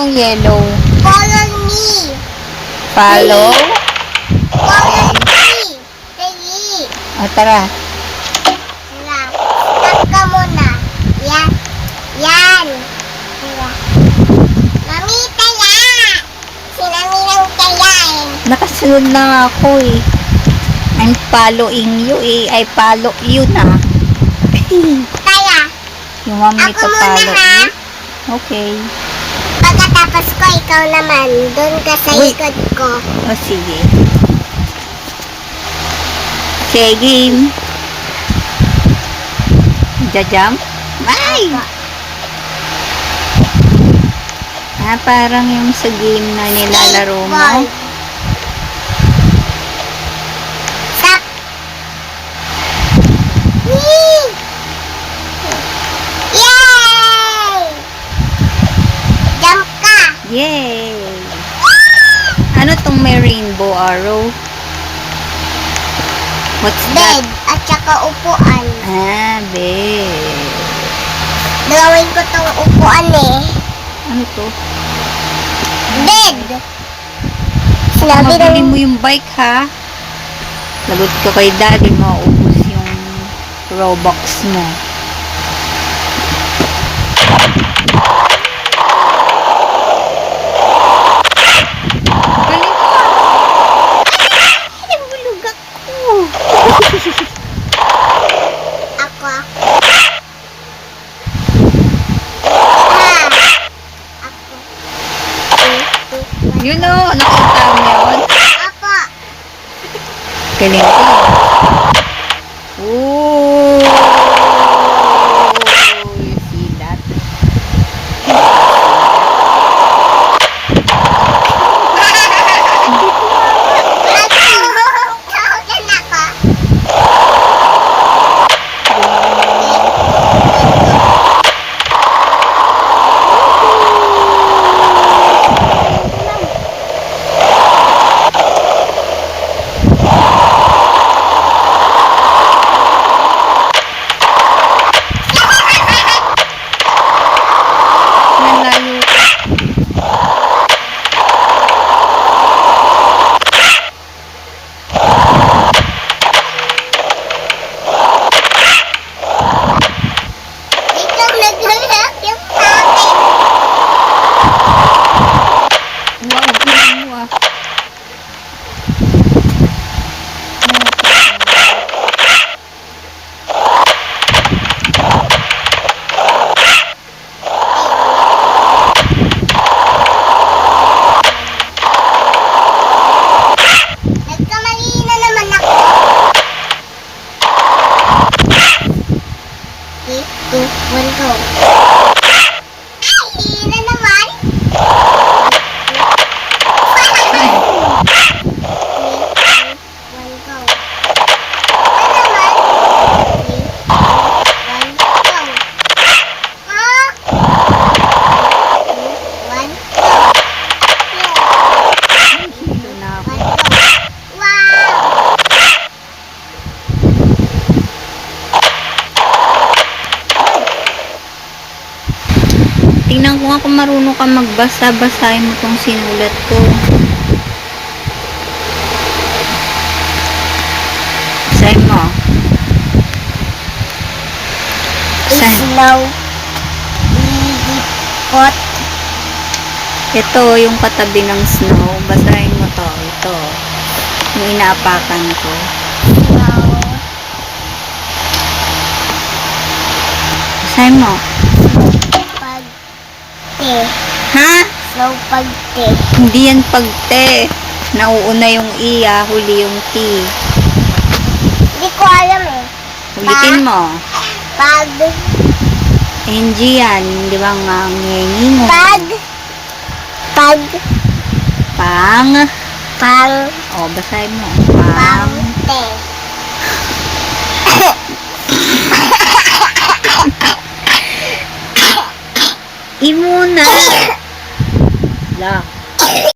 yung yellow? Follow me. Follow? Follow me. Sige. O, tara. Tara. Stop ka muna. Yan. Yan. Tara. Mami, taya. Si Mami lang taya eh. Nakasunod na nga ako eh. I'm following you eh. I follow you na. Taya. You want me Ako to muna, follow ha? you? Okay. Pagkatapos ko, ikaw naman. Doon ka sa Wait. likod ko. O, sige. Okay, game. Jajump? Ay! Ah, parang yung sa game na nilalaro mo. Skateboard. Stop. Whee! Yay! Jump ka. Yay! Ano tong may rainbow arrow? What's Bed that? at saka upuan. Ah, bed. Gawin ko tong upuan eh. Ano to? Bed. Sinabi Mabili ng mo yung bike, ha? Lagot ka kay daddy, maubos yung Robux mo. Galing ko! Ay, nabulog ako! ako. Ah. Ako. Yun o, nakita mo yun? Ako. Galing ko. Ooh! You see that? Tawagan ako. Nalayo ka. Ikaw naglalak yung akin. Wow, galing mo ah. Nagkamali na naman ako. 3, 2, 1, go. Ay, na naman. 3, 2, 1, go. Na naman. 3, 2, 1, go. Ah! 1, go. Dito na ako. 1, go. Wow! Tingnan ko nga kung marunong ka magbasa. Basahin mo tong sinulat ko. Basahin mo. Basahin. Slow. Lilipot. Ito, yung katabi ng snow. Basahin mo to. Ito. Yung inaapakan ko. Slow. Basahin mo. Pagte. Ha? Slow pagte. Hindi yan pagte. Nauuna yung I, huli yung T. Hindi ko alam eh. Ulitin mo. Pag. NG yan. Di ba nga ngengingo? Pag. Pag. Pang. Pang. O, basahin mo. Pang. Pangte. Imuna. La.